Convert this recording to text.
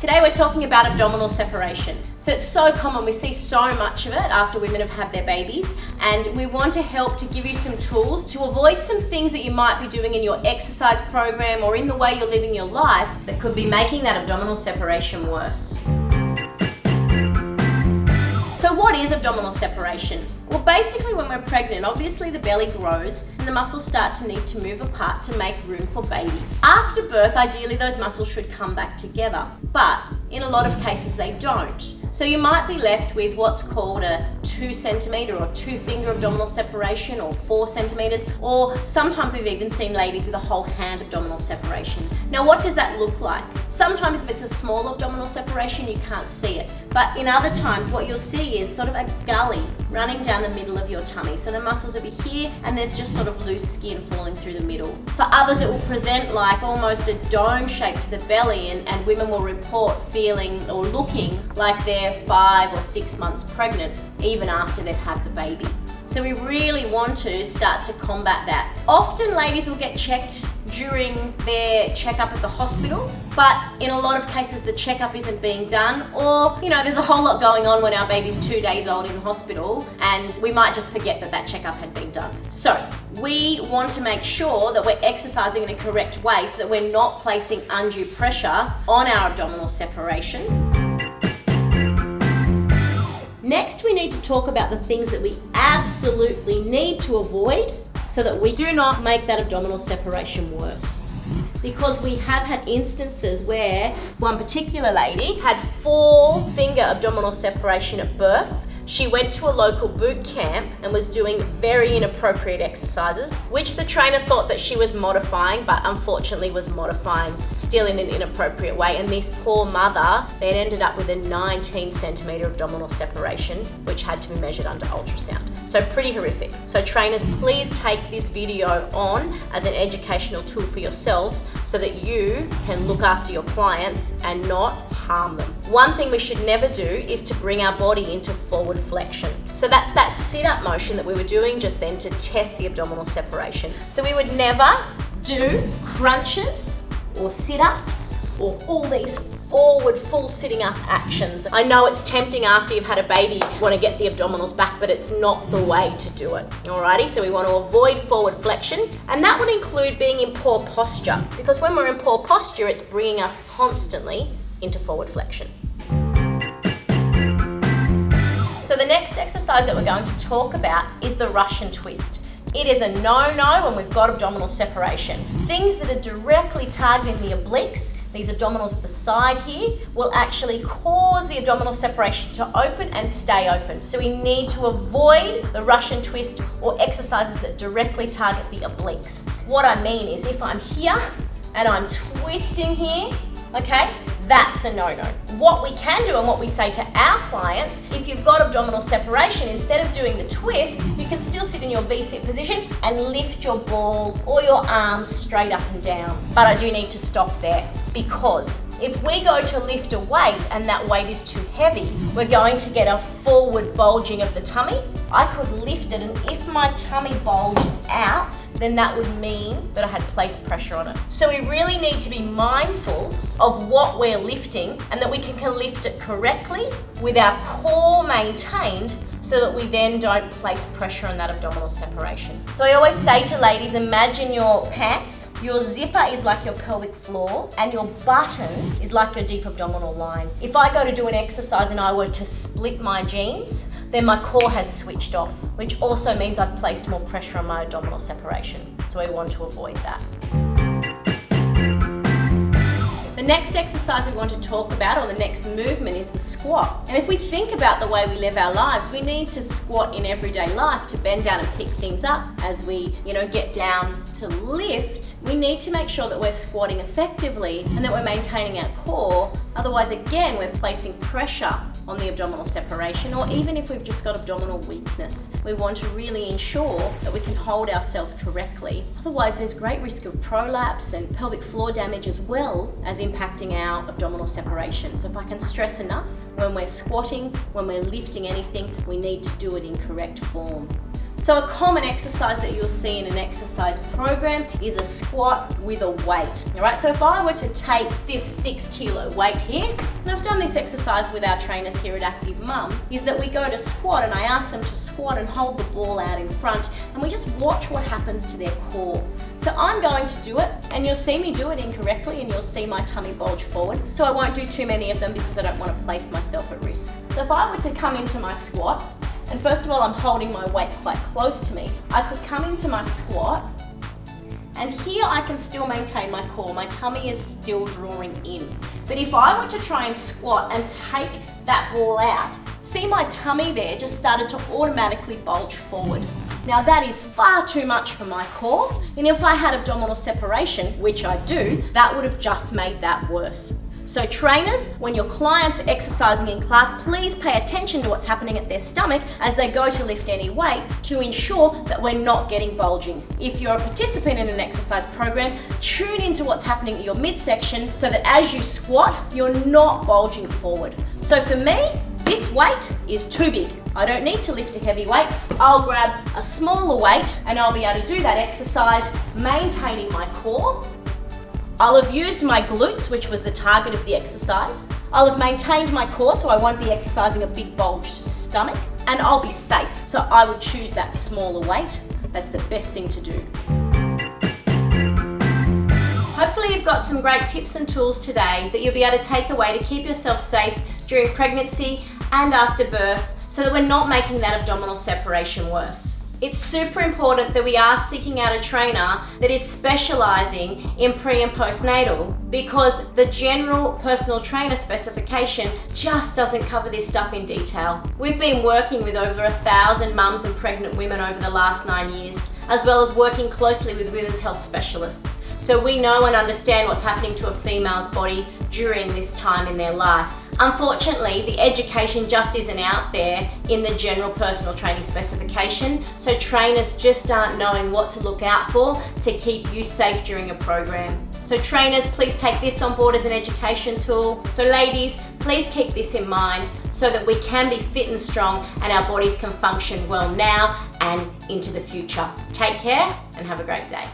Today we're talking about abdominal separation. So it's so common, we see so much of it after women have had their babies, and we want to help to give you some tools to avoid some things that you might be doing in your exercise program or in the way you're living your life that could be making that abdominal separation worse. So what is abdominal separation? Well, basically when we're pregnant, obviously the belly grows and the muscles start to need to move apart to make room for baby. After birth, ideally those muscles should come back together, but in a lot of cases they don't. So you might be left with what's called a 2 centimetre or 2 finger abdominal separation, or 4 centimetres, or sometimes we've even seen ladies with a whole hand abdominal separation. Now what does that look like? Sometimes if it's a small abdominal separation you can't see it, but in other times what you'll see is sort of a gully running down the middle of your tummy. So the muscles will be here and there's just sort of loose skin falling through the middle. For others it will present like almost a dome shape to the belly, and women will report feeling or looking like they're 5 or 6 months pregnant even after they've had the baby. So we really want to start to combat that. Often ladies will get checked during their checkup at the hospital, but in a lot of cases the checkup isn't being done, or there's a whole lot going on when our baby's 2 days old in the hospital and we might just forget that that checkup had been done. So we want to make sure that we're exercising in a correct way so that we're not placing undue pressure on our abdominal separation. Next, we need to talk about the things that we absolutely need to avoid so that we do not make that abdominal separation worse. Because we have had instances where one particular lady had 4-finger abdominal separation at birth. She went to a local boot camp and was doing very inappropriate exercises, which the trainer thought that she was modifying, but unfortunately was modifying still in an inappropriate way. And this poor mother then ended up with a 19 centimetre abdominal separation, which had to be measured under ultrasound. So pretty horrific. So trainers, please take this video on as an educational tool for yourselves so that you can look after your clients and not harm them. One thing we should never do is to bring our body into forward flexion. So that's that sit-up motion that we were doing just then to test the abdominal separation. So we would never do crunches or sit-ups or all these forward full sitting up actions. I know it's tempting after you've had a baby, you want to get the abdominals back, but it's not the way to do it. Alrighty, so we want to avoid forward flexion, and that would include being in poor posture, because when we're in poor posture, it's bringing us constantly into forward flexion. So the next exercise that we're going to talk about is the Russian twist. It is a no-no when we've got abdominal separation. Things that are directly targeting the obliques, these abdominals at the side here, will actually cause the abdominal separation to open and stay open. So we need to avoid the Russian twist or exercises that directly target the obliques. What I mean is if I'm here and I'm twisting here, okay, that's a no-no. What we can do and what we say to our clients, if you've got abdominal separation, instead of doing the twist, you can still sit in your V-sit position and lift your ball or your arms straight up and down. But I do need to stop there, because if we go to lift a weight and that weight is too heavy, we're going to get a forward bulging of the tummy. I could lift it, and if my tummy bulged out, then that would mean that I had placed pressure on it. So we really need to be mindful of what we're lifting and that we can lift it correctly with our core maintained, so that we then don't place pressure on that abdominal separation. So I always say to ladies, imagine your pants, your zipper is like your pelvic floor and your button is like your deep abdominal line. If I go to do an exercise and I were to split my jeans, then my core has switched off, which also means I've placed more pressure on my abdominal separation. So we want to avoid that. The next exercise we want to talk about, or the next movement, is the squat. And if we think about the way we live our lives, we need to squat in everyday life to bend down and pick things up. As we, get down to lift, we need to make sure that we're squatting effectively and that we're maintaining our core. Otherwise, again, we're placing pressure on the abdominal separation, or even if we've just got abdominal weakness, we want to really ensure that we can hold ourselves correctly. Otherwise, there's great risk of prolapse and pelvic floor damage, as well as impacting our abdominal separation. So if I can stress enough, when we're squatting, when we're lifting anything, we need to do it in correct form. So a common exercise that you'll see in an exercise program is a squat with a weight. All right, so if I were to take this 6 kilo weight here, and I've done this exercise with our trainers here at Active Mum, is that we go to squat and I ask them to squat and hold the ball out in front, and we just watch what happens to their core. So I'm going to do it, and you'll see me do it incorrectly, and you'll see my tummy bulge forward. So I won't do too many of them because I don't want to place myself at risk. So if I were to come into my squat, and first of all, I'm holding my weight quite close to me. I could come into my squat, and here I can still maintain my core. My tummy is still drawing in. But if I were to try and squat and take that ball out, see my tummy there just started to automatically bulge forward. Now that is far too much for my core, and if I had abdominal separation, which I do, that would have just made that worse. So trainers, when your clients are exercising in class, please pay attention to what's happening at their stomach as they go to lift any weight to ensure that we're not getting bulging. If you're a participant in an exercise program, tune into what's happening at your midsection so that as you squat, you're not bulging forward. So for me, this weight is too big. I don't need to lift a heavy weight. I'll grab a smaller weight and I'll be able to do that exercise, maintaining my core. I'll have used my glutes, which was the target of the exercise. I'll have maintained my core so I won't be exercising a big bulged stomach, and I'll be safe. So I would choose that smaller weight. That's the best thing to do. Hopefully you've got some great tips and tools today that you'll be able to take away to keep yourself safe during pregnancy and after birth so that we're not making that abdominal separation worse. It's super important that we are seeking out a trainer that is specializing in pre and postnatal, because the general personal trainer specification just doesn't cover this stuff in detail. We've been working with over 1,000 mums and pregnant women over the last 9 years, as well as working closely with women's health specialists. So we know and understand what's happening to a female's body during this time in their life. Unfortunately, the education just isn't out there in the general personal training specification, so trainers just aren't knowing what to look out for to keep you safe during a program. So trainers, please take this on board as an education tool. So ladies, please keep this in mind so that we can be fit and strong and our bodies can function well now and into the future. Take care and have a great day.